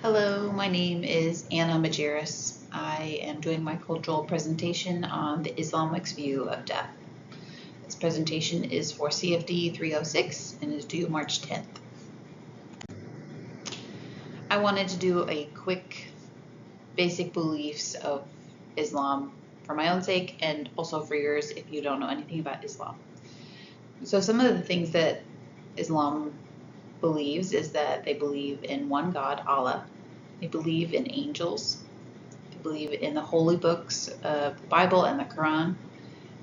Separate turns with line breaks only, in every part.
Hello, my name is Anna Majerus. I am doing my cultural presentation on the Islamic's view of death. This presentation is for CFD 306 and is due March 10th. I wanted to do a quick basic beliefs of Islam for my own sake and also for yours if you don't know anything about Islam. So some of the things that Islam believes is that they believe in one God, Allah. They believe in angels. They believe in the holy books of the Bible and the Quran.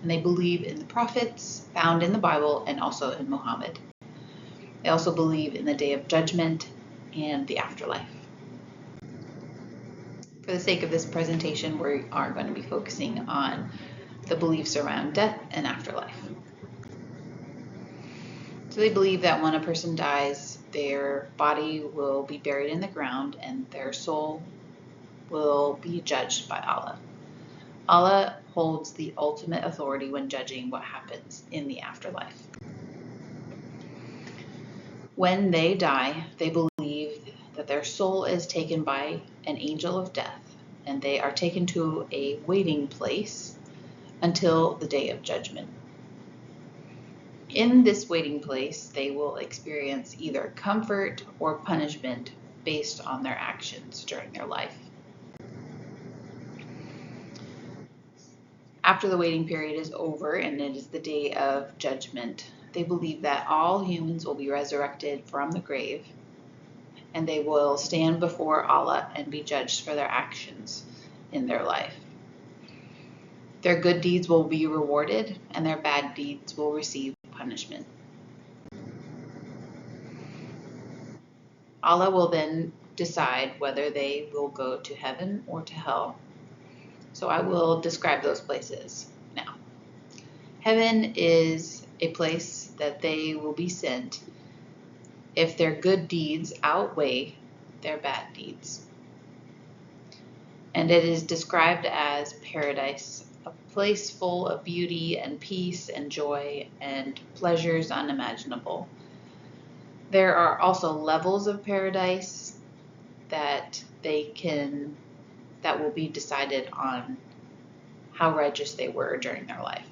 And they believe in the prophets found in the Bible and also in Muhammad. They also believe in the day of judgment and the afterlife. For the sake of this presentation, we are going to be focusing on the beliefs around death and afterlife. So they believe that when a person dies, their body will be buried in the ground and their soul will be judged by Allah. Allah holds the ultimate authority when judging what happens in the afterlife. When they die, they believe that their soul is taken by an angel of death and they are taken to a waiting place until the day of judgment. In this waiting place, they will experience either comfort or punishment based on their actions during their life. After the waiting period is over and it is the day of judgment, they believe that all humans will be resurrected from the grave and they will stand before Allah and be judged for their actions in their life. Their good deeds will be rewarded and their bad deeds will receive punishment. Allah will then decide whether they will go to heaven or to hell. So I will describe those places now. Heaven is a place that they will be sent if their good deeds outweigh their bad deeds. And it is described as paradise, a place full of beauty and peace and joy and pleasures unimaginable. There are also levels of paradise that will be decided on how righteous they were during their life.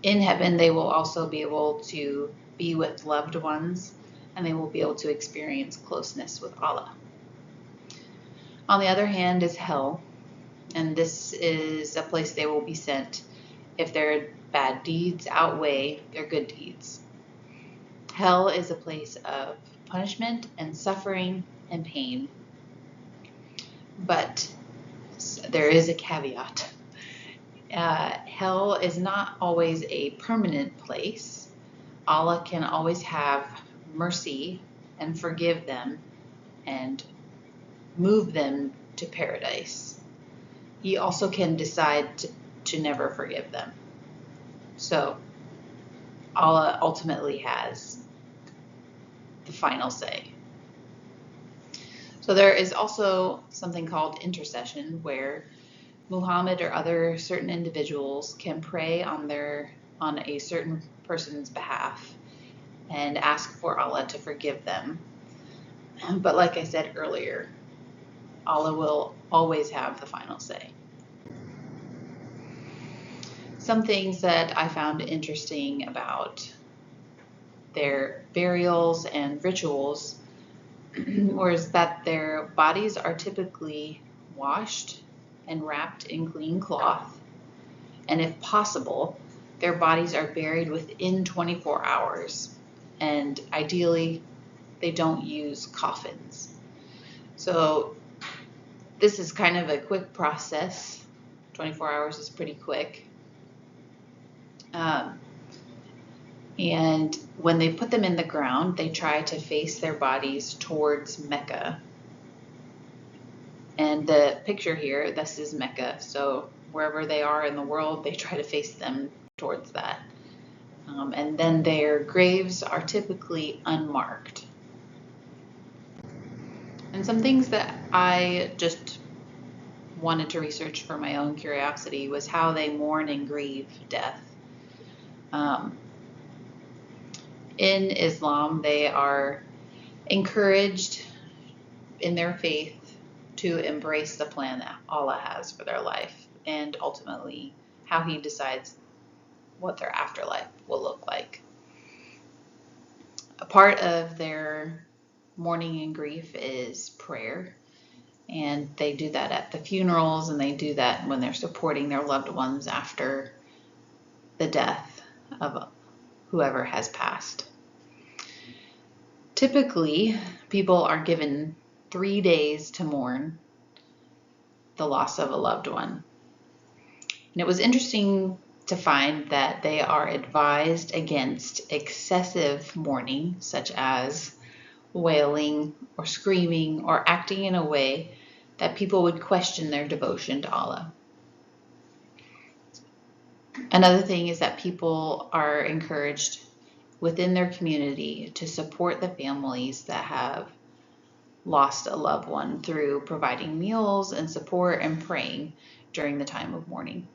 In heaven, they will also be able to be with loved ones and they will be able to experience closeness with Allah. On the other hand is hell, and this is a place they will be sent if their bad deeds outweigh their good deeds. Hell is a place of punishment and suffering and pain. But there is a caveat. Hell is not always a permanent place. Allah can always have mercy and forgive them and move them to paradise. He also can decide to never forgive them. So Allah ultimately has the final say. So there is also something called intercession where Muhammad or other certain individuals can pray on a certain person's behalf and ask for Allah to forgive them. But like I said earlier, Allah will always have the final say. Some things that I found interesting about their burials and rituals was that their bodies are typically washed and wrapped in clean cloth, and if possible, their bodies are buried within 24 hours, and ideally, they don't use coffins. So this is kind of a quick process. 24 hours is pretty quick. And when they put them in the ground, they try to face their bodies towards Mecca. And the picture here, this is Mecca. So wherever they are in the world, they try to face them towards that. And then their graves are typically unmarked. And some things that I just wanted to research for my own curiosity was how they mourn and grieve death. In Islam, they are encouraged in their faith to embrace the plan that Allah has for their life, and ultimately how He decides what their afterlife will look like. A part of their mourning and grief is prayer, and they do that at the funerals, and they do that when they're supporting their loved ones after the death of whoever has passed. Typically, people are given 3 days to mourn the loss of a loved one. And it was interesting to find that they are advised against excessive mourning, such as wailing or screaming or acting in a way that people would question their devotion to Allah. Another thing is that people are encouraged within their community to support the families that have lost a loved one through providing meals and support and praying during the time of mourning.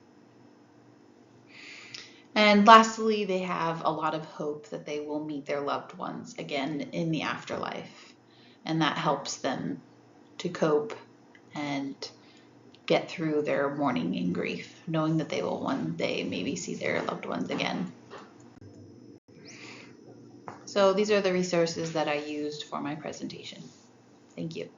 And lastly, they have a lot of hope that they will meet their loved ones again in the afterlife. And that helps them to cope and get through their mourning and grief, knowing that they will one day maybe see their loved ones again. So these are the resources that I used for my presentation. Thank you.